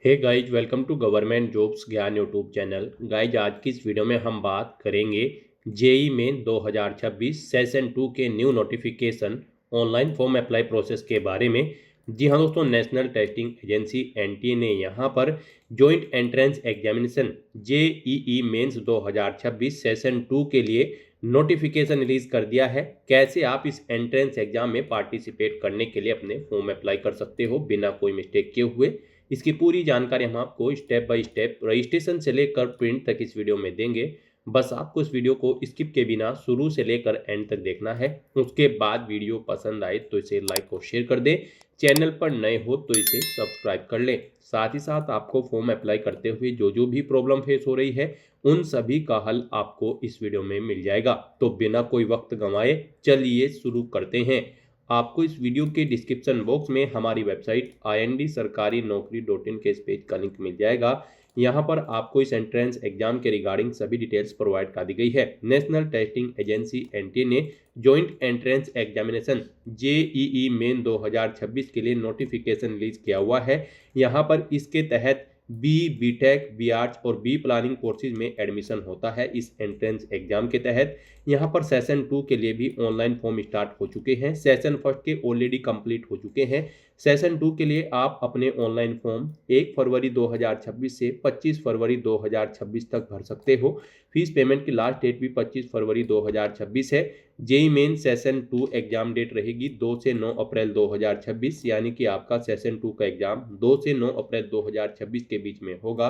Hey guys, welcome to government jobs Gyan YouTube channel. Guys, आज की इस वीडियो में हम बात करेंगे जेई मेन 2026 सेशन 2 के new notification online form apply process के बारे में। जी हाँ दोस्तों, नेशनल टेस्टिंग एजेंसी एनटीए ने यहाँ पर joint entrance examination JEE mains 2026 session 2 के लिए नोटिफिकेशन रिलीज कर दिया है। कैसे आप इस एंट्रेंस एग्जाम में पार्टिसिपेट करने के लिए अपने फॉर्म अप्लाई कर सकते हो बिना कोई मिस्टेक किए हुए, इसकी पूरी जानकारी हम आपको स्टेप बाय स्टेप रजिस्ट्रेशन से लेकर प्रिंट तक इस वीडियो में देंगे। बस आपको इस वीडियो को स्किप के बिना शुरू से लेकर एंड तक देखना है। उसके बाद वीडियो पसंद आए तो इसे लाइक और शेयर कर दें। चैनल पर नए हो तो इसे सब्सक्राइब कर लें। साथ ही साथ आपको फॉर्म अप्लाई करते हुए जो भी प्रॉब्लम फेस हो रही है, उन सभी का हल आपको इस वीडियो में मिल जाएगा। तो बिना कोई वक्त गंवाए चलिए शुरू करते हैं। आपको इस वीडियो के डिस्क्रिप्शन बॉक्स में हमारी वेबसाइट IND-sarkari-naukri.in के इस पेज का लिंक मिल जाएगा। यहाँ पर आपको इस एंट्रेंस एग्जाम के रिगार्डिंग सभी डिटेल्स प्रोवाइड कर दी गई है। नेशनल टेस्टिंग एजेंसी एनटीए ने joint entrance examination JEE main 2026 के लिए नोटिफिकेशन रिलीज किया हुआ है। यहाँ पर इसके तहत बीटेक, बी आर्ट्स और बी प्लानिंग कोर्सेज में एडमिशन होता है। इस एंट्रेंस एग्जाम के तहत यहाँ पर सेशन 2 के लिए भी ऑनलाइन फॉर्म स्टार्ट हो चुके हैं। सेशन फर्स्ट के ऑलरेडी कंप्लीट हो चुके हैं। सेशन 2 के लिए आप अपने ऑनलाइन फॉर्म 1 फरवरी 2026 से 25 फरवरी 2026 तक भर सकते हो। फीस पेमेंट की लास्ट डेट भी 25 फरवरी 2026 है। JEE main session 2 exam date रहेगी 2 से 9 अप्रैल 2026, यानी कि आपका सेशन 2 का एग्जाम 2 से 9 अप्रैल 2026 के बीच में होगा।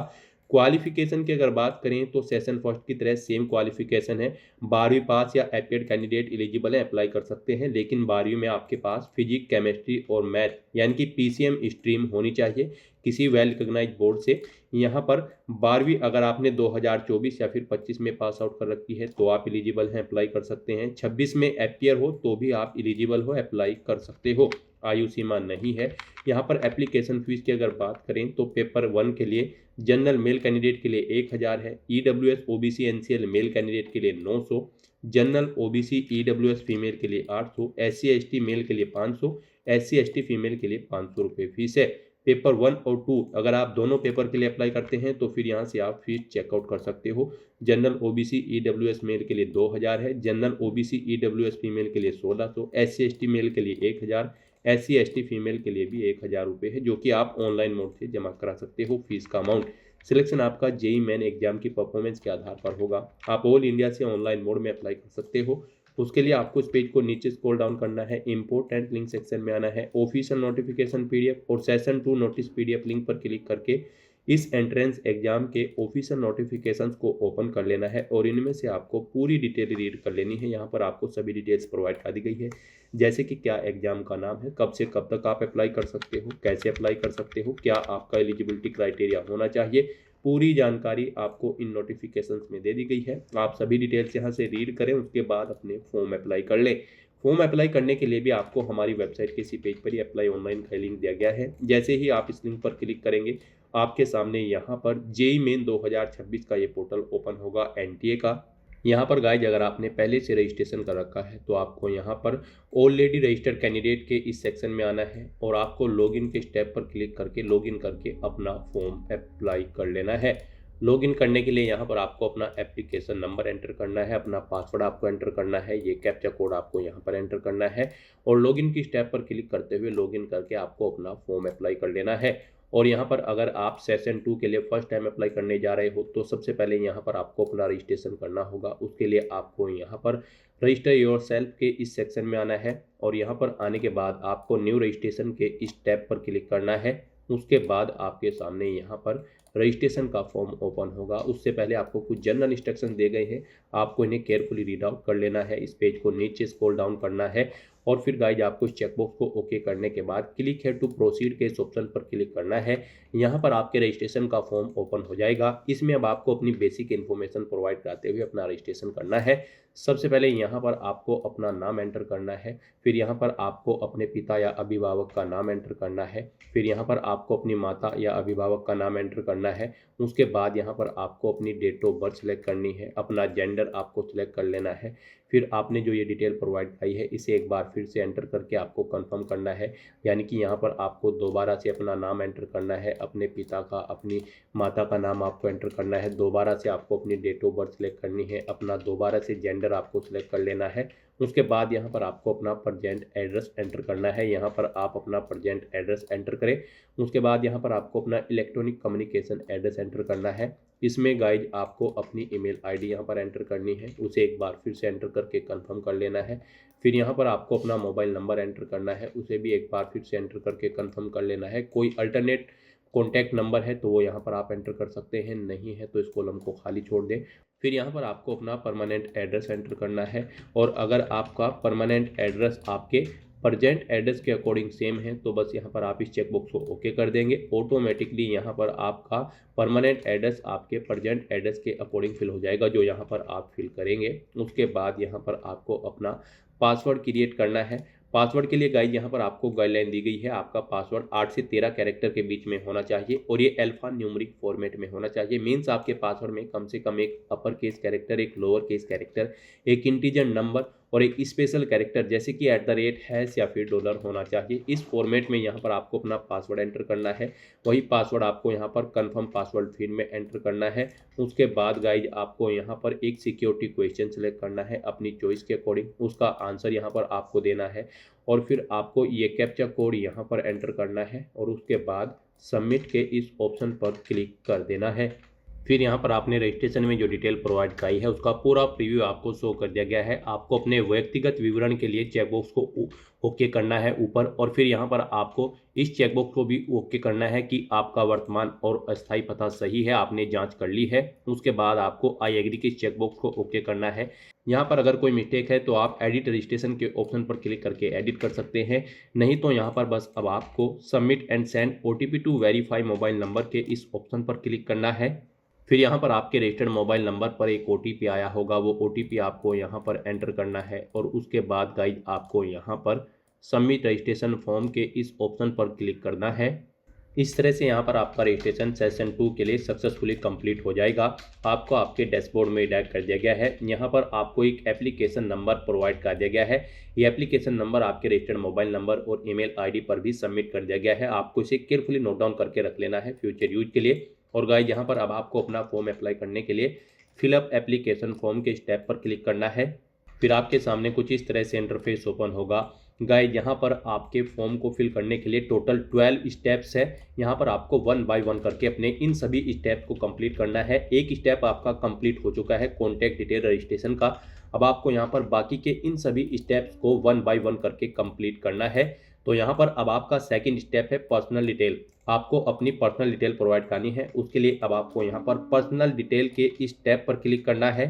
क्वालिफिकेशन की अगर बात करें तो सेशन फर्स्ट की तरह सेम क्वालिफिकेशन है। 12वीं पास या एपीएड कैंडिडेट एलिजिबल है, अप्लाई कर सकते हैं। लेकिन 12वीं में आपके पास फिजिक्स, केमिस्ट्री और मैथ यानी कि पीसीएम स्ट्रीम होनी चाहिए किसी वेल रिकॉग्नाइज्ड बोर्ड से। यहाँ पर 12वीं अगर आपने 2024 या फिर 25 में पास आउट कर रखी है तो आप एलिजिबल हैं, अप्लाई कर सकते हैं। 26 में एपीयर हो तो भी आप एलिजिबल हो, अप्लाई कर सकते हो। आयु सीमा नहीं है। यहाँ पर एप्लीकेशन फीस की अगर बात करें तो पेपर 1 के लिए जनरल मेल कैंडिडेट के लिए 1000 है। EWS OBC NCL male candidate के लिए 900, जनरल ओबीसी ईडब्ल्यूएस फीमेल के लिए 800, एससी एसटी मेल के लिए 500, एससी एसटी फीमेल के लिए 500 रुपये फीस है। पेपर 1 और 2 अगर आप दोनों पेपर के लिए अप्लाई करते हैं तो फिर यहाँ से आप फीस चेकआउट कर सकते हो। जनरल ओबीसी ईडब्ल्यूएस मेल के लिए 2000 है, जनरल ओबीसी ईडब्ल्यूएस फीमेल के लिए 1600, एससी एसटी मेल के लिए 1000, एससी एसटी फीमेल के लिए भी 1000 रुपये है, जो कि आप ऑनलाइन मोड से जमा करा सकते हो। फीस का अमाउंट सिलेक्शन आपका जेई मेन एग्जाम की परफॉर्मेंस के आधार पर होगा। आप ऑल इंडिया से ऑनलाइन मोड में अप्लाई कर सकते हो। उसके लिए आपको इस पेज को नीचे स्क्रॉल डाउन करना है, इंपोर्टेंट लिंक सेक्शन में आना है, ऑफिशियल नोटिफिकेशन पीडीएफ और सेशन 2 नोटिस पीडीएफ लिंक पर क्लिक करके इस एंट्रेंस एग्जाम के ऑफिशियल नोटिफिकेशंस को ओपन कर लेना है और इनमें से आपको पूरी डिटेल रीड कर लेनी है। यहाँ पर आपको सभी डिटेल्स प्रोवाइड कर दी गई है, जैसे कि क्या एग्जाम का नाम है, कब से कब तक आप अप्लाई कर सकते हो, कैसे अप्लाई कर सकते हो, क्या आपका एलिजिबिलिटी क्राइटेरिया होना चाहिए। पूरी जानकारी आपको इन नोटिफिकेशंस में दे दी गई है। आप सभी डिटेल्स यहाँ से रीड करें, उसके बाद अपने फॉर्म अप्लाई कर लें। फॉर्म अप्लाई करने के लिए भी आपको हमारी वेबसाइट के इसी पेज पर ही अप्लाई ऑनलाइन का लिंक दिया गया है। जैसे ही आप इस लिंक पर क्लिक करेंगे, आपके सामने यहाँ पर जेई मेन 2026 का ये पोर्टल ओपन होगा एनटीए का। यहाँ पर गाइज, अगर आपने पहले से रजिस्ट्रेशन कर रखा है तो आपको यहाँ पर ऑलरेडी रजिस्टर्ड कैंडिडेट के इस सेक्शन में आना है और आपको लॉगिन के स्टेप पर क्लिक करके लॉगिन करके अपना फॉर्म अप्लाई कर लेना है। लॉगिन करने के लिए यहाँ पर आपको अपना एप्लीकेशन नंबर एंटर करना है, अपना पासवर्ड आपको एंटर करना है, ये कैप्चा कोड आपको यहाँ पर एंटर करना है और लॉगिन की स्टेप पर क्लिक करते हुए लॉगिन करके आपको अपना फॉर्म अप्लाई कर लेना है। और यहाँ पर अगर आप सेशन 2 के लिए फर्स्ट टाइम अप्लाई करने जा रहे हो तो सबसे पहले यहाँ पर आपको अपना रजिस्ट्रेशन करना होगा। उसके लिए आपको यहाँ पर रजिस्टर योर सेल्फ के इस सेक्शन में आना है और यहाँ पर आने के बाद आपको न्यू रजिस्ट्रेशन के इस टैब पर क्लिक करना है। उसके बाद आपके सामने यहाँ पर रजिस्ट्रेशन का फॉर्म ओपन होगा। उससे पहले आपको कुछ जनरल इंस्ट्रक्शन दे गए हैं, आपको इन्हें केयरफुली रीड आउट कर लेना है। इस पेज को नीचे स्क्रॉल डाउन करना है और फिर गाइज आपको इस चेकबॉक्स को ओके करने के बाद क्लिक है टू प्रोसीड के इस ऑप्शन पर क्लिक करना है। यहाँ पर आपके रजिस्ट्रेशन का फॉर्म ओपन हो जाएगा। इसमें अब आपको अपनी बेसिक इन्फॉर्मेशन प्रोवाइड कराते हुए अपना रजिस्ट्रेशन करना है। सबसे पहले यहाँ पर आपको अपना नाम एंटर करना है, फिर यहाँ पर आपको अपने पिता या अभिभावक का नाम एंटर करना है, फिर यहाँ पर आपको अपनी माता या अभिभावक का नाम एंटर करना है। उसके बाद यहाँ पर आपको अपनी डेट ऑफ बर्थ सेलेक्ट करनी है, अपना जेंडर आपको सिलेक्ट कर लेना है। फिर आपने जो ये डिटेल प्रोवाइड की है इसे एक बार फिर से एंटर करके आपको कंफर्म करना है, यानी कि यहाँ पर आपको दोबारा से अपना नाम एंटर करना है, अपने पिता का, अपनी माता का नाम आपको एंटर करना है, दोबारा से आपको अपनी डेट ऑफ बर्थ सेलेक्ट करनी है, अपना दोबारा से जेंडर आपको सिलेक्ट कर लेना है। उसके बाद यहाँ पर आपको अपना प्रेजेंट एड्रेस एंटर करना है, यहाँ पर आप अपना प्रेजेंट एड्रेस एंटर करें। उसके बाद यहाँ पर आपको अपना इलेक्ट्रॉनिक कम्युनिकेशन एड्रेस एंटर करना है। इसमें गाइज आपको अपनी ईमेल आईडी यहाँ पर एंटर करनी है, उसे एक बार फिर से एंटर करके कंफर्म कर लेना है। फिर यहाँ पर आपको अपना मोबाइल नंबर एंटर करना है, उसे भी एक बार फिर से एंटर करके कंफर्म कर लेना है। कोई अल्टरनेट कॉन्टैक्ट नंबर है तो वो यहाँ पर आप एंटर कर सकते हैं, नहीं है तो इस कॉलम को खाली छोड़ दें। फिर यहाँ पर आपको अपना परमानेंट एड्रेस एंटर करना है, और अगर आपका परमानेंट एड्रेस आपके प्रेजेंट एड्रेस के अकॉर्डिंग सेम है तो बस यहाँ पर आप इस चेकबॉक्स को ओके कर देंगे। ऑटोमेटिकली यहाँ पर आपका परमानेंट एड्रेस आपके प्रेजेंट एड्रेस के अकॉर्डिंग फिल हो जाएगा, जो यहाँ पर आप फिल करेंगे। उसके बाद यहाँ पर आपको अपना पासवर्ड क्रिएट करना है। पासवर्ड के लिए गाइज यहाँ पर आपको गाइडलाइन दी गई है, आपका पासवर्ड 8 से 13 कैरेक्टर के बीच में होना चाहिए और ये अल्फा न्यूमेरिक फॉर्मेट में होना चाहिए। मीन्स आपके पासवर्ड में कम से कम एक अपर केस कैरेक्टर, एक लोअर केस कैरेक्टर, एक इंटीजर नंबर और एक स्पेशल कैरेक्टर जैसे कि @ हैश या फिर डॉलर होना चाहिए। इस फॉर्मेट में यहाँ पर आपको अपना पासवर्ड एंटर करना है। वही पासवर्ड आपको यहाँ पर कन्फर्म पासवर्ड फील्ड में एंटर करना है। उसके बाद गाइज आपको यहाँ पर एक सिक्योरिटी क्वेश्चन सेलेक्ट करना है अपनी चॉइस के अकॉर्डिंग, उसका आंसर यहाँ पर आपको देना है और फिर आपको ये कैप्चा कोड यहाँ पर एंटर करना है और उसके बाद सबमिट के इस ऑप्शन पर क्लिक कर देना है। फिर यहाँ पर आपने रजिस्ट्रेशन में जो डिटेल प्रोवाइड कराई है उसका पूरा प्रीव्यू आपको शो कर दिया गया है। आपको अपने व्यक्तिगत विवरण के लिए चेकबॉक्स को ओके करना है ऊपर, और फिर यहाँ पर आपको इस चेकबॉक्स को भी ओके करना है कि आपका वर्तमान और अस्थायी पता सही है, आपने जांच कर ली है। उसके बाद आपको आई एग्री के चेकबॉक्स को ओके करना है। यहाँ पर अगर कोई मिस्टेक है तो आप एडिट रजिस्ट्रेशन के ऑप्शन पर क्लिक करके एडिट कर सकते हैं, नहीं तो यहाँ पर बस अब आपको submit and send OTP to verify mobile number के इस ऑप्शन पर क्लिक करना है। फिर यहाँ पर आपके रजिस्टर्ड मोबाइल नंबर पर एक OTP आया होगा, वो OTP आपको यहाँ पर एंटर करना है और उसके बाद गाइज आपको यहाँ पर सबमिट रजिस्ट्रेशन फॉर्म के इस ऑप्शन पर क्लिक करना है। इस तरह से यहाँ पर आपका रजिस्ट्रेशन सेशन 2 के लिए सक्सेसफुली कंप्लीट हो जाएगा। आपको आपके डैशबोर्ड में डायरेक्ट कर दिया गया है। यहाँ पर आपको एक एप्लीकेशन नंबर प्रोवाइड कर दिया गया है। ये एप्लीकेशन नंबर आपके रजिस्टर्ड मोबाइल नंबर और ईमेल आईडी पर भी सबमिट कर दिया गया है। आपको इसे केयरफुली नोट डाउन करके रख लेना है फ्यूचर यूज के लिए। और गाइस यहाँ पर अब आपको अपना फॉर्म अप्लाई करने के लिए फिलअप एप्लीकेशन फॉर्म के स्टेप पर क्लिक करना है। फिर आपके सामने कुछ इस तरह से इंटरफेस ओपन होगा। गाइस यहाँ पर आपके फॉर्म को फिल करने के लिए टोटल 12 स्टेप्स है। यहाँ पर आपको 1 बाय 1 करके अपने इन सभी स्टेप्स को कंप्लीट करना है। एक स्टेप आपका कंप्लीट हो चुका है कॉन्टैक्ट डिटेल रजिस्ट्रेशन का। अब आपको यहाँ पर बाकी के इन सभी स्टेप्स को 1 बाय 1 करके कंप्लीट करना है। तो यहाँ पर अब आपका सेकंड स्टेप है पर्सनल डिटेल। आपको अपनी पर्सनल डिटेल प्रोवाइड करनी है। उसके लिए अब आपको यहाँ पर पर्सनल डिटेल के इस टैब पर क्लिक करना है।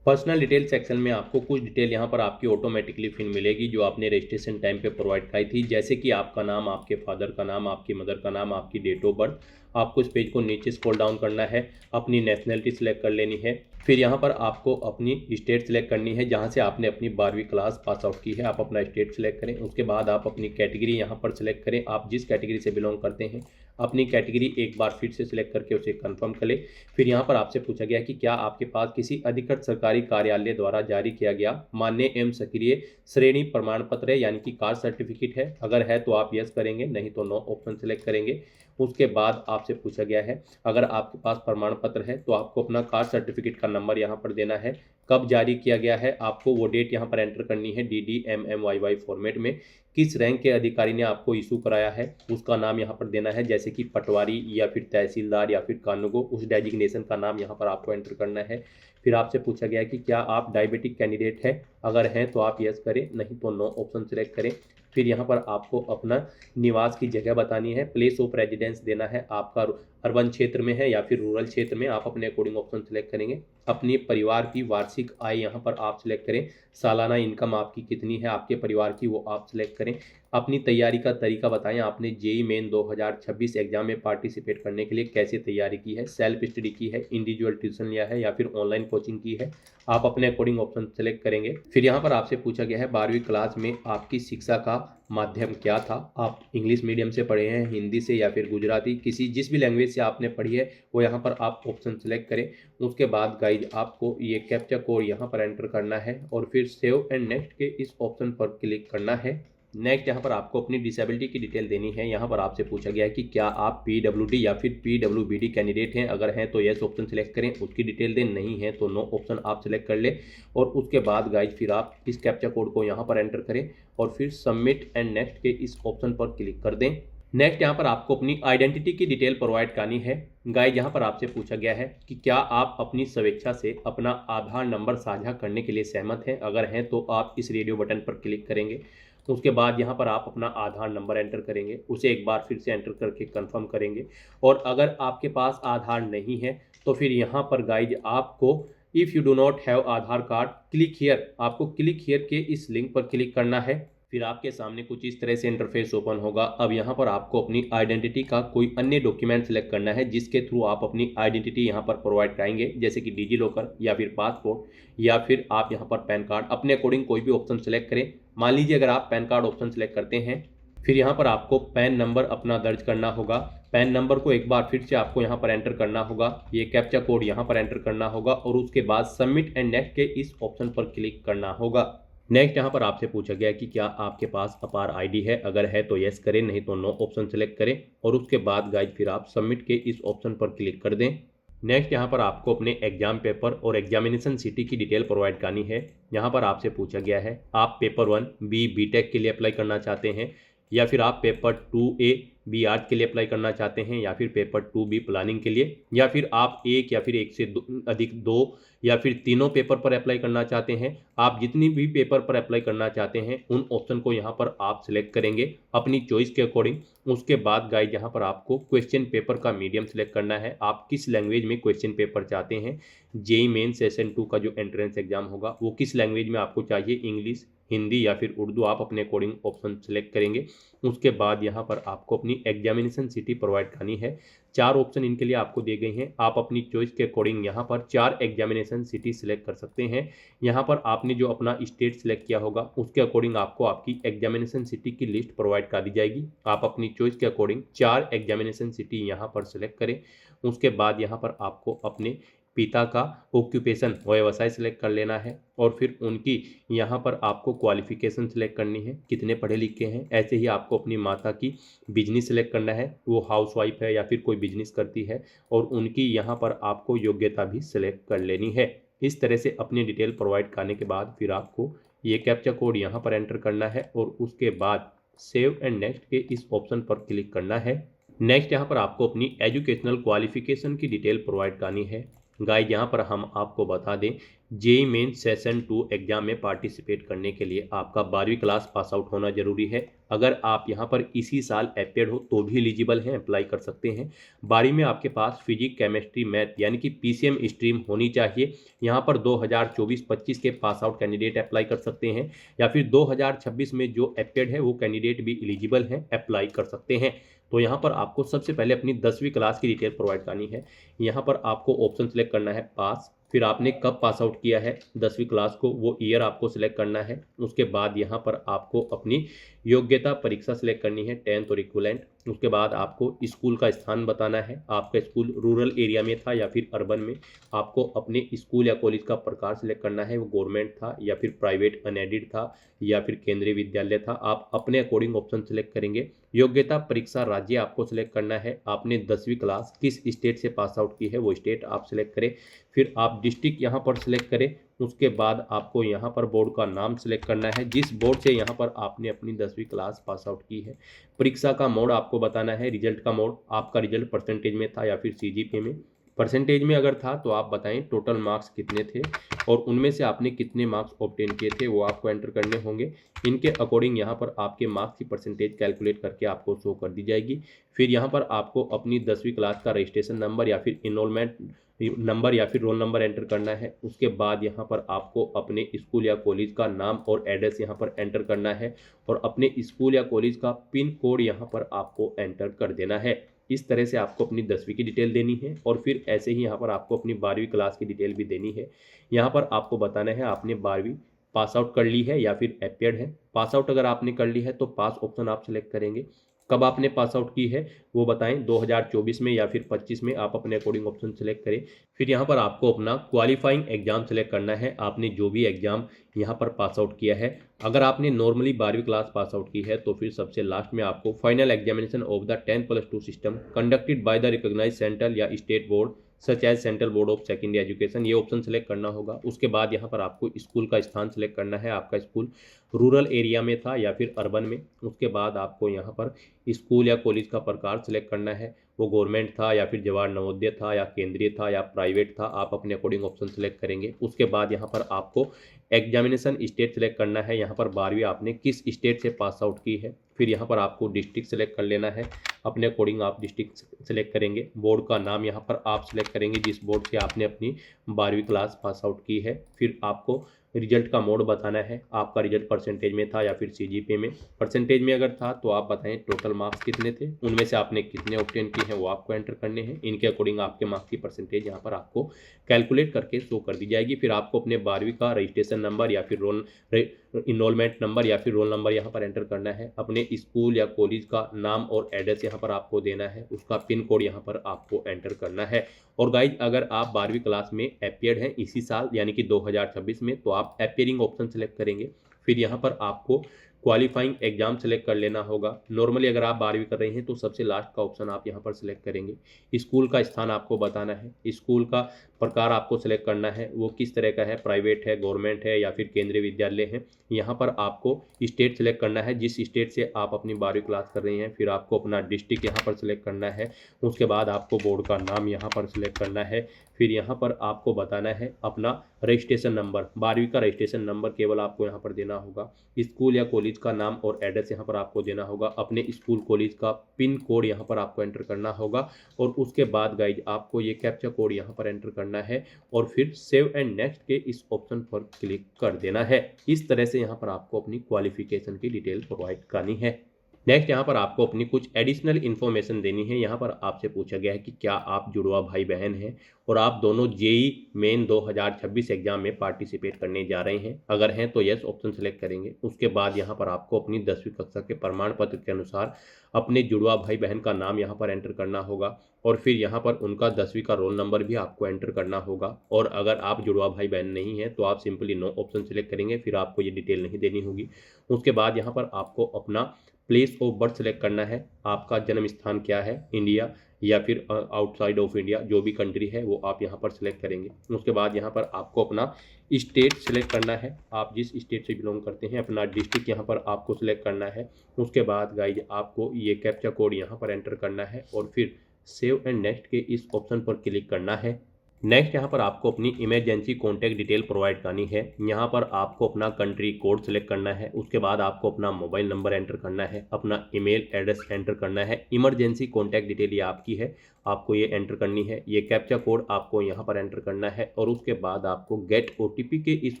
पर्सनल डिटेल सेक्शन में आपको कुछ डिटेल यहाँ पर आपकी ऑटोमेटिकली फिल मिलेगी जो आपने रजिस्ट्रेशन टाइम पे प्रोवाइड कराई थी, जैसे कि आपका नाम, आपके फादर का नाम, आपकी मदर का नाम, आपकी डेट ऑफ बर्थ। आपको इस पेज को नीचे स्क्रॉल डाउन करना है, अपनी नेशनलिटी सिलेक्ट कर लेनी है। फिर यहाँ पर आपको अपनी स्टेट सिलेक्ट करनी है जहाँ से आपने अपनी 12वीं क्लास पास आउट की है। आप अपना स्टेट सिलेक्ट करें। उसके बाद आप अपनी कैटेगरी यहाँ पर सिलेक्ट करें, आप जिस कैटेगरी से बिलोंग करते हैं अपनी कैटेगरी एक बार फिर से सिलेक्ट करके उसे कंफर्म करें। फिर यहाँ पर आपसे पूछा गया कि क्या आपके पास किसी अधिकृत सरकारी कार्यालय द्वारा जारी किया गया मान्य एवं सक्रिय श्रेणी प्रमाण पत्र है, यानी कि कास्ट सर्टिफिकेट है। अगर है तो आप यस करेंगे, नहीं तो नो ऑप्शन सिलेक्ट करेंगे। उसके बाद आपसे पूछा गया है अगर आपके पास प्रमाण पत्र है तो आपको अपना कास्ट सर्टिफिकेट का नंबर यहाँ पर देना है, कब जारी किया गया है आपको वो डेट यहाँ पर एंटर करनी है DDMMYY फॉर्मेट में। किस रैंक के अधिकारी ने आपको इशू कराया है उसका नाम यहाँ पर देना है, जैसे कि पटवारी या फिर तहसीलदार या फिर कानूगो, उस डेजिग्नेशन का नाम यहाँ पर आपको एंटर करना है। फिर आपसे पूछा गया कि क्या आप डायबिटिक कैंडिडेट हैं, अगर हैं तो आप यस करें, नहीं तो नो ऑप्शन सिलेक्ट करें। फिर यहाँ पर आपको अपना निवास की जगह बतानी है, प्लेस ऑफ रेजिडेंस देना है, आपका अर्बन क्षेत्र में है या फिर रूरल क्षेत्र में, आप अपने अकॉर्डिंग ऑप्शन सेलेक्ट करेंगे। अपने परिवार की वार्षिक आय यहाँ पर आप सिलेक्ट करें, सालाना इनकम आपकी कितनी है आपके परिवार की, वो आप सिलेक्ट करें। अपनी तैयारी का तरीका बताएं, आपने जेई मेन 2026 एग्जाम में पार्टिसिपेट करने के लिए कैसे तैयारी की है, सेल्फ स्टडी की है, इंडिविजुअल ट्यूशन लिया है या फिर ऑनलाइन कोचिंग की है, आप अपने अकॉर्डिंग ऑप्शन सेलेक्ट करेंगे। फिर यहाँ पर आपसे पूछा गया है 12वीं क्लास में आपकी शिक्षा का माध्यम क्या था, आप इंग्लिश मीडियम से पढ़े हैं, हिंदी से या फिर गुजराती, किसी जिस भी लैंग्वेज से आपने पढ़ी है वो यहाँ पर आप ऑप्शन सेलेक्ट करें। उसके बाद गाइज आपको ये कैप्चा कोड यहाँ पर एंटर करना है और फिर सेव एंड नेक्स्ट के इस ऑप्शन पर क्लिक करना है। नेक्स्ट यहाँ पर आपको अपनी डिसेबिलिटी की डिटेल देनी है। यहाँ पर आपसे पूछा गया है कि क्या आप पीडब्ल्यूडी या फिर पीडब्ल्यूबीडी कैंडिडेट हैं, अगर हैं तो यस ऑप्शन सेलेक्ट करें, उसकी डिटेल दें, नहीं है तो नो ऑप्शन आप सेलेक्ट कर लें। और उसके बाद गाइज फिर आप इस कैप्चा कोड को यहाँ पर एंटर करें और फिर सबमिट एंड नेक्स्ट के इस ऑप्शन पर क्लिक कर दें। नेक्स्ट यहाँ पर आपको अपनी आइडेंटिटी की डिटेल प्रोवाइड करनी है। गाइज यहाँ पर आपसे पूछा गया है कि क्या आप अपनी स्वेच्छा से अपना आधार नंबर साझा करने के लिए सहमत हैं, अगर हैं तो आप इस रेडियो बटन पर क्लिक करेंगे। तो उसके बाद यहाँ पर आप अपना आधार नंबर एंटर करेंगे, उसे एक बार फिर से एंटर करके कंफर्म करेंगे। और अगर आपके पास आधार नहीं है तो फिर यहाँ पर गाइज आपको if you do not have Aadhaar card click here, आपको क्लिक हियर के इस लिंक पर क्लिक करना है। फिर आपके सामने कुछ इस तरह से इंटरफेस ओपन होगा। अब यहाँ पर आपको अपनी आइडेंटिटी का कोई अन्य डॉक्यूमेंट सेलेक्ट करना है जिसके थ्रू आप अपनी आइडेंटिटी यहाँ पर प्रोवाइड कराएंगे, जैसे कि डिजी लॉकर या फिर पासपोर्ट या फिर आप यहाँ पर पैन कार्ड, अपने अकॉर्डिंग कोई भी ऑप्शन सेलेक्ट करें। मान लीजिए अगर आप पैन कार्ड ऑप्शन सेलेक्ट करते हैं, फिर यहाँ पर आपको पैन नंबर अपना दर्ज करना होगा। पैन नंबर को एक बार फिर से आपको यहाँ पर एंटर करना होगा, ये कैप्चा कोड यहाँ पर एंटर करना होगा और उसके बाद सबमिट एंड नेक्स्ट के इस ऑप्शन पर क्लिक करना होगा। नेक्स्ट यहाँ पर आपसे पूछा गया कि क्या आपके पास अपार आईडी है, अगर है तो यस करें, नहीं तो नो ऑप्शन सेलेक्ट करें और उसके बाद गाइज फिर आप सबमिट के इस ऑप्शन पर क्लिक कर दें। नेक्स्ट यहाँ पर आपको अपने एग्जाम पेपर और एग्जामिनेशन सिटी की डिटेल प्रोवाइड करनी है। यहाँ पर आपसे पूछा गया है आप पेपर 1 बी बीटेक के लिए अप्लाई करना चाहते हैं या फिर आप पेपर 2A बी आर्ट के लिए अप्लाई करना चाहते हैं या फिर पेपर 2B प्लानिंग के लिए, या फिर आप एक या फिर एक से अधिक दो या फिर तीनों पेपर पर अप्लाई करना चाहते हैं। आप जितनी भी पेपर पर अप्लाई करना चाहते हैं उन ऑप्शन को यहाँ पर आप सिलेक्ट करेंगे अपनी चॉइस के अकॉर्डिंग। उसके बाद गाइज यहाँ पर आपको क्वेश्चन पेपर का मीडियम सेलेक्ट करना है, आप किस लैंग्वेज में क्वेश्चन पेपर चाहते हैं। जेई मेन सेशन 2 का जो एंट्रेंस एग्जाम होगा वो किस लैंग्वेज में आपको चाहिए, इंग्लिश, हिंदी या फिर उर्दू, आप अपने अकॉर्डिंग ऑप्शन सेलेक्ट करेंगे। उसके बाद यहाँ पर आपको अपनी एग्जामिनेशन सिटी प्रोवाइड करनी है। 4 ऑप्शन इनके लिए आपको दिए गए हैं, आप अपनी चॉइस के अकॉर्डिंग यहाँ पर 4 एग्जामिनेशन सिटी सिलेक्ट कर सकते हैं। यहाँ पर आपने जो अपना स्टेट सिलेक्ट किया होगा उसके अकॉर्डिंग आपको आपकी एग्जामिनेशन सिटी की लिस्ट प्रोवाइड कर दी जाएगी। आप अपनी चॉइस के अकॉर्डिंग 4 एग्जामिनेशन सिटी यहाँ पर सिलेक्ट करें। उसके बाद यहाँ पर आपको अपने पिता का ऑक्यूपेशन व्यवसाय सिलेक्ट कर लेना है और फिर उनकी यहाँ पर आपको क्वालिफिकेशन सिलेक्ट करनी है, कितने पढ़े लिखे हैं। ऐसे ही आपको अपनी माता की बिजनेस सिलेक्ट करना है, वो हाउसवाइफ है या फिर कोई बिजनेस करती है, और उनकी यहाँ पर आपको योग्यता भी सिलेक्ट कर लेनी है। इस तरह से अपनी डिटेल प्रोवाइड करने के बाद फिर आपको ये कैप्चा कोड यहाँ पर एंटर करना है और उसके बाद सेव एंड नेक्स्ट के इस ऑप्शन पर क्लिक करना है। नेक्स्ट यहाँ पर आपको अपनी एजुकेशनल क्वालिफिकेशन की डिटेल प्रोवाइड करनी है। गाइज यहाँ पर हम आपको बता दें जेई मेन सेशन 2 एग्जाम में पार्टिसिपेट करने के लिए आपका 12वीं क्लास पास आउट होना जरूरी है। अगर आप यहाँ पर इसी साल अपेयर हो तो भी एलिजिबल हैं, अप्लाई कर सकते हैं। 12वीं में आपके पास फिजिक्स, केमिस्ट्री, मैथ यानी कि पीसीएम स्ट्रीम होनी चाहिए। यहाँ पर 2024-25 के पास आउट कैंडिडेट अप्लाई कर सकते हैं या फिर 2026 में जो अपेयर्ड है वो कैंडिडेट भी एलिजिबल हैं, अप्लाई कर सकते हैं। तो यहाँ पर आपको सबसे पहले अपनी 10वीं क्लास की डिटेल प्रोवाइड करनी है। यहाँ पर आपको ऑप्शन सेलेक्ट करना है पास, फिर आपने कब पास आउट किया है 10वीं क्लास को वो ईयर आपको सिलेक्ट करना है। उसके बाद यहाँ पर आपको अपनी योग्यता परीक्षा सिलेक्ट करनी है 10th और इक्विवेलेंट। उसके बाद आपको स्कूल का स्थान बताना है, आपका स्कूल रूरल एरिया में था या फिर अर्बन में। आपको अपने स्कूल या कॉलेज का प्रकार सिलेक्ट करना है, वो गवर्नमेंट था या फिर प्राइवेट अनएडेड था या फिर केंद्रीय विद्यालय था, आप अपने अकॉर्डिंग ऑप्शन सेलेक्ट करेंगे। योग्यता परीक्षा राज्य आपको सिलेक्ट करना है, आपने 10वीं क्लास किस स्टेट से पास आउट की है वो स्टेट आप सिलेक्ट करें। फिर आप डिस्ट्रिक्ट यहाँ पर सिलेक्ट करें। उसके बाद आपको यहाँ पर बोर्ड का नाम सिलेक्ट करना है, जिस बोर्ड से यहाँ पर आपने अपनी 10वीं क्लास पास आउट की है। परीक्षा का मोड आपको बताना है, रिजल्ट का मोड, आपका रिजल्ट परसेंटेज में था या फिर सीजीपीए में। परसेंटेज में अगर था तो आप बताएं टोटल मार्क्स कितने थे और उनमें से आपने कितने मार्क्स ऑब्टेन किए थे, वो आपको एंटर करने होंगे। इनके अकॉर्डिंग यहाँ पर आपके मार्क्स की परसेंटेज कैलकुलेट करके आपको शो कर दी जाएगी। फिर यहाँ पर आपको अपनी 10वीं क्लास का रजिस्ट्रेशन नंबर या फिर इनरोलमेंट नंबर या फिर रोल नंबर एंटर करना है। उसके बाद यहाँ पर आपको अपने स्कूल या कॉलेज का नाम और एड्रेस यहाँ पर एंटर करना है और अपने स्कूल या कॉलेज का पिन कोड यहाँ पर आपको एंटर कर देना है। इस तरह से आपको अपनी 10वीं की डिटेल देनी है और फिर ऐसे ही यहाँ पर आपको अपनी 12वीं क्लास की डिटेल भी देनी है। यहाँ पर आपको बताना है आपने 12वीं पास आउट कर ली है या फिर अपियर्ड है। पास आउट अगर आपने कर ली है तो पास ऑप्शन आप सिलेक्ट करेंगे। कब आपने पास आउट की है वो बताएं, 2024 में या फिर 25 में, आप अपने अकॉर्डिंग ऑप्शन सेलेक्ट करें। फिर यहाँ पर आपको अपना क्वालिफाइंग एग्जाम सेलेक्ट करना है, आपने जो भी एग्जाम यहाँ पर पास आउट किया है। अगर आपने नॉर्मली 12वीं क्लास पास आउट की है तो फिर सबसे लास्ट में आपको final examination of the 10+2 system conducted by the recognised central या state board such as central board of secondary education, ये ऑप्शन सेलेक्ट करना होगा। उसके बाद यहाँ पर आपको स्कूल का स्थान सेलेक्ट करना है, आपका स्कूल रूरल एरिया में था या फिर अर्बन में। उसके बाद आपको यहाँ पर स्कूल या कॉलेज का प्रकार सेलेक्ट करना है, वो गवर्नमेंट था या फिर जवाहर नवोदय था या केंद्रीय था या प्राइवेट था, आप अपने अकॉर्डिंग ऑप्शन सेलेक्ट करेंगे। उसके बाद यहाँ पर आपको एग्जामिनेशन स्टेट सेलेक्ट करना है, यहाँ पर 12वीं आपने किस स्टेट से पास आउट की है। फिर यहाँ पर आपको डिस्ट्रिक्ट सेलेक्ट कर लेना है, अपने अकॉर्डिंग आप डिस्ट्रिक्ट सेलेक्ट करेंगे। बोर्ड का नाम यहाँ पर आप सेलेक्ट करेंगे जिस बोर्ड से आपने अपनी 12वीं क्लास पास आउट की है। फिर आपको रिजल्ट का मोड बताना है, आपका रिजल्ट परसेंटेज में था या फिर सीजीपीए में। परसेंटेज में अगर था तो आप बताएं टोटल मार्क्स कितने थे, उनमें से आपने कितने ऑब्टेन किए हैं वो आपको एंटर करने हैं। इनके अकॉर्डिंग आपके मार्क्स की परसेंटेज यहाँ पर आपको कैलकुलेट करके शो कर दी जाएगी। फिर आपको अपने 12वीं का रजिस्ट्रेशन नंबर या फिर इनरोलमेंट नंबर या फिर रोल नंबर यहाँ पर एंटर करना है। अपने स्कूल या कॉलेज का नाम और एड्रेस यहाँ पर आपको देना है, उसका पिन कोड यहाँ पर आपको एंटर करना है। और गाइज अगर आप 12वीं क्लास में अपियर्ड हैं इसी साल यानी कि 2026 में, तो आप अपियरिंग ऑप्शन सेलेक्ट करेंगे। फिर यहाँ पर आपको क्वालिफाइंग एग्जाम सेलेक्ट कर लेना होगा। नॉर्मली अगर आप 12वीं कर रहे हैं तो सबसे लास्ट का ऑप्शन आप यहाँ पर सिलेक्ट करेंगे। स्कूल का स्थान आपको बताना है, स्कूल का प्रकार आपको सेलेक्ट करना है, वो किस तरह का है, प्राइवेट है, गवर्नमेंट है या फिर केंद्रीय विद्यालय है। यहाँ पर आपको स्टेट सेलेक्ट करना है, जिस स्टेट से आप अपनी 12वीं क्लास कर रहे हैं। फिर आपको अपना डिस्ट्रिक्ट यहाँ पर सिलेक्ट करना है। उसके बाद आपको बोर्ड का नाम यहाँ पर सिलेक्ट करना है। फिर यहाँ पर आपको बताना है अपना रजिस्ट्रेशन नंबर, 12वीं का रजिस्ट्रेशन नंबर केवल आपको यहाँ पर देना होगा। स्कूल या कॉलेज का नाम और एड्रेस यहाँ पर आपको देना होगा। अपने स्कूल कॉलेज का पिन कोड यहाँ पर आपको एंटर करना होगा और उसके बाद गाइज आपको ये कैप्चा कोड यहाँ पर एंटर करना है और फिर सेव एंड नेक्स्ट के इस ऑप्शन पर क्लिक कर देना है। इस तरह से यहाँ पर आपको अपनी क्वालिफिकेशन की डिटेल प्रोवाइड करनी है। नेक्स्ट यहाँ पर आपको अपनी कुछ एडिशनल इन्फॉर्मेशन देनी है। यहाँ पर आपसे पूछा गया है कि क्या आप जुड़वा भाई बहन हैं और आप दोनों जेई मेन 2026 एग्जाम में पार्टिसिपेट करने जा रहे हैं। अगर हैं तो यस ऑप्शन सेलेक्ट करेंगे। उसके बाद यहाँ पर आपको अपनी 10वीं कक्षा के प्रमाण पत्र के अनुसार अपने जुड़वा भाई बहन का नाम यहाँ पर एंटर करना होगा और फिर यहाँ पर उनका 10वीं का रोल नंबर भी आपको एंटर करना होगा। और अगर आप जुड़वा भाई बहन नहीं है तो आप सिंपली नो ऑप्शन सेलेक्ट करेंगे, फिर आपको ये डिटेल नहीं देनी होगी। उसके बाद यहाँ पर आपको अपना प्लेस ऑफ बर्थ सेलेक्ट करना है, आपका जन्म स्थान क्या है, इंडिया या फिर आउटसाइड ऑफ इंडिया, जो भी कंट्री है वो आप यहाँ पर सेलेक्ट करेंगे। उसके बाद यहाँ पर आपको अपना स्टेट सेलेक्ट करना है, आप जिस स्टेट से बिलोंग करते हैं। अपना डिस्ट्रिक्ट यहाँ पर आपको सेलेक्ट करना है। उसके बाद गाइज आपको ये कैप्चा कोड यहाँ पर एंटर करना है और फिर सेव एंड नेक्स्ट के इस ऑप्शन पर क्लिक करना है। नेक्स्ट यहाँ पर आपको अपनी इमरजेंसी कॉन्टैक्ट डिटेल प्रोवाइड करनी है। यहाँ पर आपको अपना कंट्री कोड सेलेक्ट करना है। उसके बाद आपको अपना मोबाइल नंबर एंटर करना है, अपना ईमेल एड्रेस एंटर करना है। इमरजेंसी कॉन्टैक्ट डिटेल ये आपकी है, आपको ये एंटर करनी है। ये कैप्चा कोड आपको यहाँ पर एंटर करना है और उसके बाद आपको गेट OTP के इस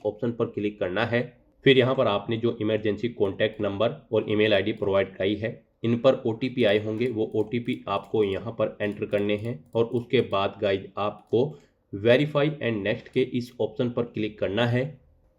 ऑप्शन पर क्लिक करना है। फिर यहाँ पर आपने जो इमरजेंसी कॉन्टैक्ट नंबर और ईमेल ID प्रोवाइड कराई है, इन पर OTP आए होंगे, वो OTP आपको यहाँ पर एंटर करने हैं और उसके बाद गाइज आपको वेरीफाई एंड नेक्स्ट के इस ऑप्शन पर क्लिक करना है।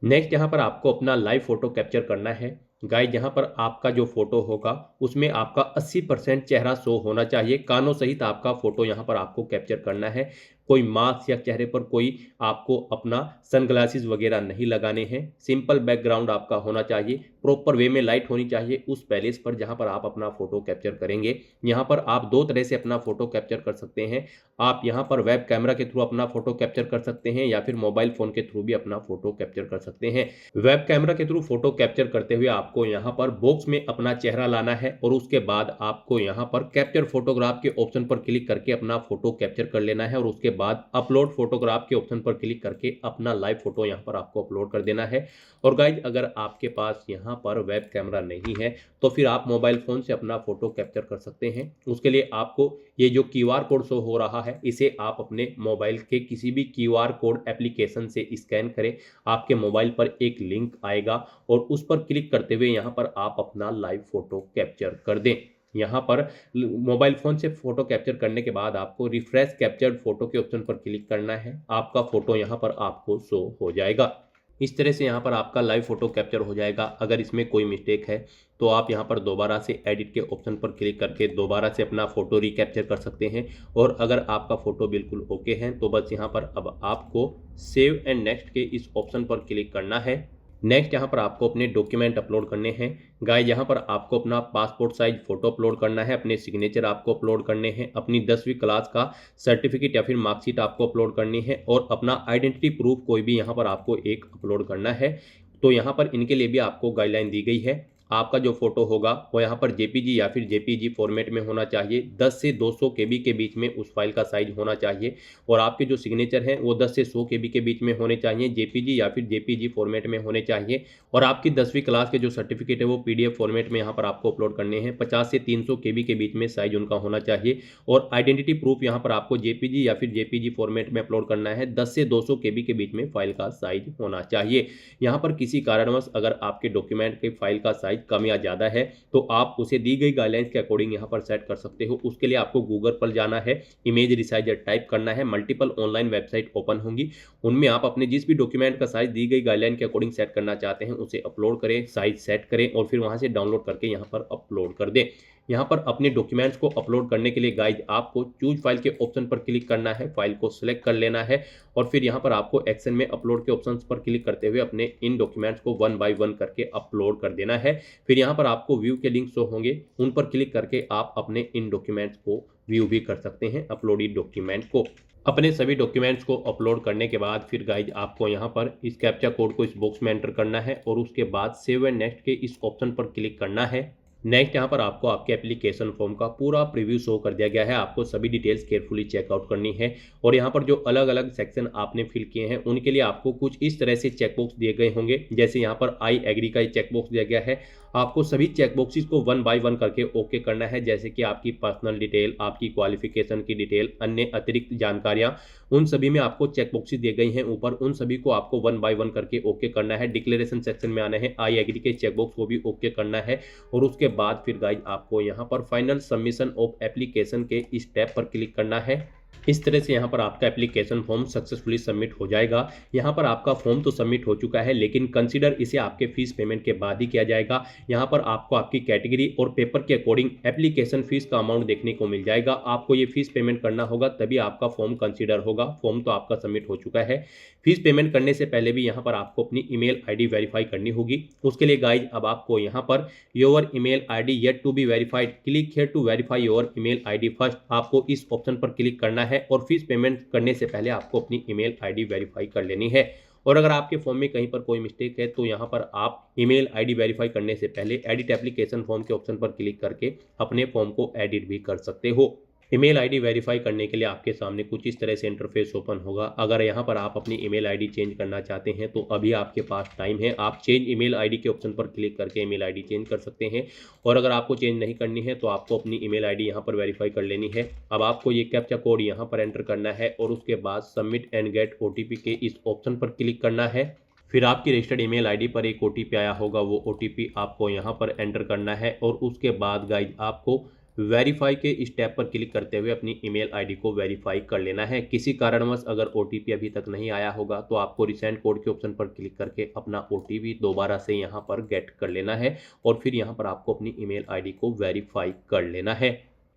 नेक्स्ट यहाँ पर आपको अपना लाइव फोटो कैप्चर करना है। गाइज यहाँ पर आपका जो फोटो होगा उसमें आपका 80% चेहरा शो होना चाहिए, कानों सहित आपका फोटो यहाँ पर आपको कैप्चर करना है। कोई मास्क या चेहरे पर कोई आपको अपना सनग्लासेस वगैरह नहीं लगाने हैं। सिंपल बैकग्राउंड आपका होना चाहिए, प्रॉपर वे में लाइट होनी चाहिए उस पैलेस पर जहां पर आप अपना फोटो कैप्चर करेंगे। यहां पर आप दो तरह से अपना फोटो कैप्चर कर सकते हैं। आप यहां पर वेब कैमरा के थ्रू अपना फोटो कैप्चर कर सकते हैं या फिर मोबाइल फोन के थ्रू भी अपना फोटो कैप्चर कर सकते हैं। वेब कैमरा के थ्रू फोटो कैप्चर करते हुए आपको आपको यहाँ पर बॉक्स में अपना चेहरा लाना है और उसके बाद आपको यहाँ पर कैप्चर फोटोग्राफ के ऑप्शन पर क्लिक करके अपना फोटो कैप्चर कर लेना है और उसके बाद अपलोड फोटोग्राफ के ऑप्शन पर क्लिक करके अपना लाइव फोटो यहाँ पर आपको अपलोड कर देना है। और गाइज अगर आपके पास यहाँ पर वेब कैमरा नहीं है तो फिर आप मोबाइल फ़ोन से अपना फोटो कैप्चर कर सकते हैं। उसके लिए आपको ये जो QR कोड शो हो रहा है इसे आप अपने मोबाइल के किसी भी QR कोड एप्लीकेशन से स्कैन करें। आपके मोबाइल पर एक लिंक आएगा और उस पर क्लिक करते हुए यहाँ पर आप अपना लाइव फोटो कैप्चर कर दें। यहाँ पर मोबाइल फ़ोन से फोटो कैप्चर करने के बाद आपको रिफ्रेश कैप्चर्ड फोटो के ऑप्शन पर क्लिक करना है। आपका फोटो यहाँ पर आपको शो हो जाएगा। इस तरह से यहाँ पर आपका लाइव फोटो कैप्चर हो जाएगा। अगर इसमें कोई मिस्टेक है तो आप यहाँ पर दोबारा से एडिट के ऑप्शन पर क्लिक करके दोबारा से अपना फ़ोटो रिकैप्चर कर सकते हैं। और अगर आपका फ़ोटो बिल्कुल ओके है तो बस यहाँ पर अब आपको सेव एंड नेक्स्ट के इस ऑप्शन पर क्लिक करना है। नेक्स्ट यहाँ पर आपको अपने डॉक्यूमेंट अपलोड करने हैं। गाइस यहाँ पर आपको अपना पासपोर्ट साइज फ़ोटो अपलोड करना है, अपने सिग्नेचर आपको अपलोड करने हैं, अपनी 10वीं क्लास का सर्टिफिकेट या फिर मार्कशीट आपको अपलोड करनी है और अपना आइडेंटिटी प्रूफ कोई भी यहाँ पर आपको एक अपलोड करना है। तो यहाँ पर इनके लिए भी आपको गाइडलाइन दी गई है। आपका जो फोटो होगा वो यहाँ पर जेपीजी या फिर जेपीजी फॉर्मेट में होना चाहिए। 10 से 200 केबी के बीच में उस फाइल का साइज होना चाहिए और आपके जो सिग्नेचर हैं वो 10 से 100 केबी के बीच में होने चाहिए, जेपीजी या फिर जेपीजी फॉर्मेट में होने चाहिए। और आपकी 10वीं क्लास के जो सर्टिफिकेट है वो पीडीएफ फॉर्मेट में यहाँ पर आपको अपलोड करने हैं। 50 से 300 केबी के बीच में साइज उनका होना चाहिए और आइडेंटिटी प्रूफ यहाँ पर आपको जेपीजी या फिर जेपीजी फॉर्मेट में अपलोड करना है। 10 से 200 केबी के बीच में फाइल का साइज होना चाहिए। यहाँ पर किसी कारणवश अगर आपके डॉक्यूमेंट के फाइल का साइज कम या ज़्यादा है तो आप उसे दी गई गाइडलाइंस के अकॉर्डिंग यहाँ पर सेट कर सकते हो। उसके लिए आपको गूगल पर जाना है, इमेज रिसाइजर टाइप करना है, मल्टीपल ऑनलाइन वेबसाइट ओपन होंगी, उनमें आप अपने जिस भी डॉक्यूमेंट का साइज दी गई गाइडलाइन के अकॉर्डिंग सेट करना चाहते हैं उसे अपलोड करें, साइज सेट करें और फिर वहाँ से डाउनलोड करके यहाँ पर अपलोड कर दें। यहाँ पर अपने डॉक्यूमेंट्स को अपलोड करने के लिए गाइज आपको चूज फाइल के ऑप्शन पर क्लिक करना है, फाइल को सिलेक्ट कर लेना है और फिर यहाँ पर आपको एक्शन में अपलोड के ऑप्शंस पर क्लिक करते हुए अपने इन डॉक्यूमेंट्स को 1 बाय 1 करके अपलोड कर देना है। फिर यहाँ पर आपको व्यू के लिंक शो होंगे, उन पर क्लिक करके आप अपने इन डॉक्यूमेंट्स को व्यू भी कर सकते हैं, अपलोडेड डॉक्यूमेंट को। अपने सभी डॉक्यूमेंट्स को अपलोड करने के बाद फिर गाइज आपको यहाँ पर इस कैप्चा कोड को इस बॉक्स में एंटर करना है और उसके बाद सेव एंड नेक्स्ट के इस ऑप्शन पर क्लिक करना है। नेक्स्ट यहाँ पर आपको आपके एप्लीकेशन फॉर्म का पूरा प्रीव्यू शो कर दिया गया है। आपको सभी डिटेल्स केयरफुली चेकआउट करनी है और यहाँ पर जो अलग अलग सेक्शन आपने फिल किए हैं उनके लिए आपको कुछ इस तरह से चेकबॉक्स दिए गए होंगे। जैसे यहाँ पर आई एग्री का चेकबॉक्स दिया गया है। आपको सभी चेकबॉक्सेस को 1 बाय 1 करके ओके करना है, जैसे कि आपकी पर्सनल डिटेल, आपकी क्वालिफिकेशन की डिटेल, अन्य अतिरिक्त जानकारियां, उन सभी में आपको चेकबॉक्सेस दिए गए हैं ऊपर, उन सभी को आपको 1 बाय 1 करके ओके करना है। डिक्लेरेशन सेक्शन में आना है, आई एग्री के चेकबॉक्स को भी ओके करना है और उसके बाद फिर गाइज आपको यहाँ पर फाइनल सबमिशन ऑफ एप्लीकेशन के इस टैब पर क्लिक करना है। इस तरह से यहाँ पर आपका एप्लीकेशन फॉर्म सक्सेसफुली सबमिट हो जाएगा। यहाँ पर आपका फॉर्म तो सबमिट हो चुका है लेकिन कंसीडर इसे आपके फीस पेमेंट के बाद ही किया जाएगा। यहाँ पर आपको आपकी कैटेगरी और पेपर के अकॉर्डिंग एप्लीकेशन फीस का अमाउंट देखने को मिल जाएगा। आपको ये फीस पेमेंट करना होगा तभी आपका फॉर्म कंसीडर होगा। फॉर्म तो आपका सबमिट हो चुका है। फीस पेमेंट करने से पहले भी यहाँ पर आपको अपनी ईमेल आईडी वेरीफाई करनी होगी। उसके लिए गाइज अब आपको यहाँ पर your email ID yet to be verified, click here to verify your email ID first, आपको इस ऑप्शन पर क्लिक करना है और फीस पेमेंट करने से पहले आपको अपनी ईमेल आईडी वेरीफाई कर लेनी है। और अगर आपके फॉर्म में कहीं पर कोई मिस्टेक है तो यहाँ पर आप ईमेल आईडी वेरीफाई करने से पहले एडिट एप्लीकेशन फॉर्म के ऑप्शन पर क्लिक करके अपने फॉर्म को एडिट भी कर सकते हो। ईमेल आईडी वेरीफाई करने के लिए आपके सामने कुछ इस तरह से इंटरफेस ओपन होगा। अगर यहाँ पर आप अपनी ईमेल आईडी चेंज करना चाहते हैं तो अभी आपके पास टाइम है, आप चेंज ईमेल आईडी के ऑप्शन पर क्लिक करके ईमेल आईडी चेंज कर सकते हैं। और अगर आपको चेंज नहीं करनी है तो आपको अपनी ईमेल आईडी यहाँ पर वेरीफाई कर लेनी है। अब आपको ये कैप्चा कोड यहाँ पर एंटर करना है और उसके बाद सबमिट एंड गेट ओटीपी के इस ऑप्शन पर क्लिक करना है। फिर आपकी रजिस्टर्ड ईमेल आईडी पर एक ओटीपी आया होगा, वो ओटीपी आपको यहाँ पर एंटर करना है और उसके बाद गाइज आपको वेरीफाई के इस टैब पर क्लिक करते हुए अपनी ईमेल आईडी को वेरीफाई कर लेना है। किसी कारणवश अगर ओटीपी अभी तक नहीं आया होगा तो आपको रिसेंट कोड के ऑप्शन पर क्लिक करके अपना ओटीपी दोबारा से यहाँ पर गेट कर लेना है और फिर यहाँ पर आपको अपनी ईमेल आईडी को वेरीफाई कर लेना है।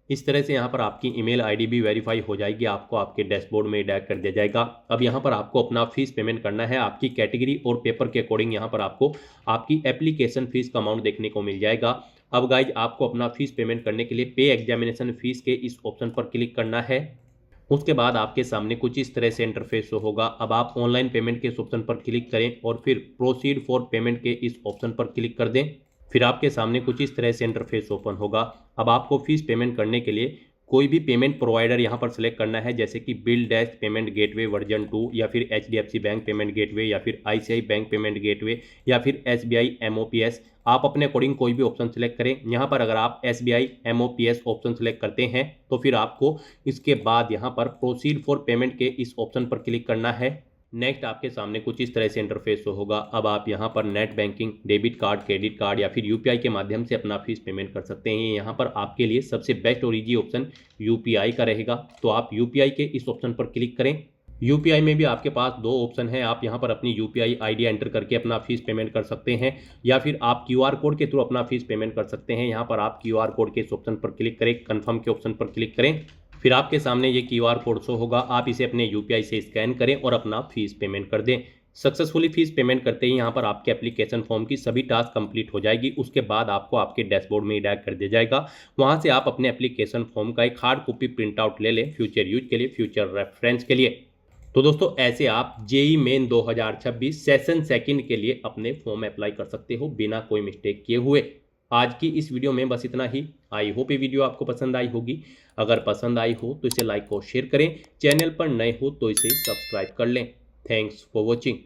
इस तरह से यहाँ पर आपकी ईमेल आईडी भी वेरीफाई हो जाएगी, आपको आपके डैशबोर्ड में डायरेक्ट कर दिया जाएगा। अब यहाँ पर आपको अपना फीस पेमेंट करना है। आपकी कैटेगरी और पेपर के अकॉर्डिंग यहाँ पर आपको आपकी एप्लीकेशन फीस का अमाउंट देखने को मिल जाएगा। अब गाइज आपको अपना फीस पेमेंट करने के लिए पे एग्जामिनेशन फीस के इस ऑप्शन पर क्लिक करना है। उसके बाद आपके सामने कुछ इस तरह से इंटरफेस होगा। अब आप ऑनलाइन पेमेंट के इस ऑप्शन पर क्लिक करें और फिर प्रोसीड फॉर पेमेंट के इस ऑप्शन पर क्लिक कर दें। फिर आपके सामने कुछ इस तरह से इंटरफेस ओपन होगा। अब आपको फीस पेमेंट करने के लिए कोई भी पेमेंट प्रोवाइडर यहाँ पर सिलेक्ट करना है, जैसे कि bill dash payment gateway version 2 या फिर HDFC बैंक पेमेंट गेटवे या फिर ICICI बैंक पेमेंट गेटवे या फिर SBI MOPS। आप अपने अकॉर्डिंग कोई भी ऑप्शन सिलेक्ट करें। यहाँ पर अगर आप SBI MOPS ऑप्शन सिलेक्ट करते हैं तो फिर आपको इसके बाद यहाँ पर प्रोसीड फॉर पेमेंट के इस ऑप्शन पर क्लिक करना है। नेक्स्ट आपके सामने कुछ इस तरह से इंटरफेस होगा। अब आप यहाँ पर net banking, debit card, credit card या फिर यूपीआई के माध्यम से अपना फीस पेमेंट कर सकते हैं। यहाँ पर आपके लिए सबसे बेस्ट और ईजी ऑप्शन यूपीआई का रहेगा, तो आप यूपीआई के इस ऑप्शन पर क्लिक करें। यूपीआई में भी आपके पास दो ऑप्शन है। आप यहाँ पर अपनी यूपीआई आईडी एंटर करके अपना फीस पेमेंट कर सकते हैं या फिर आप क्यूआर कोड के थ्रू अपना फीस पेमेंट कर सकते हैं। यहाँ पर आप क्यूआर कोड के इस ऑप्शन पर क्लिक करें, कन्फर्म के ऑप्शन पर क्लिक करें। फिर आपके सामने ये क्यूआर कोड शो होगा। आप इसे अपने यूपीआई से स्कैन करें और अपना फीस पेमेंट कर दें। सक्सेसफुली फीस पेमेंट करते ही यहाँ पर आपके एप्लीकेशन फॉर्म की सभी टास्क कंप्लीट हो जाएगी। उसके बाद आपको आपके डैशबोर्ड में डायरेक्ट कर दिया जाएगा। वहाँ से आप अपने एप्लीकेशन फॉर्म का एक हार्ड कॉपी प्रिंट आउट ले लें, फ्यूचर यूज के लिए, फ्यूचर रेफरेंस के लिए। तो दोस्तों ऐसे आप जेई मेन 2026 सेशन सेकंड के लिए अपने फॉर्म अप्लाई कर सकते हो बिना कोई मिस्टेक किए हुए। आज की इस वीडियो में बस इतना ही। आई होप ये वीडियो आपको पसंद आई होगी। अगर पसंद आई हो तो इसे लाइक और शेयर करें। चैनल पर नए हो तो इसे सब्सक्राइब कर लें। Thanks for watching.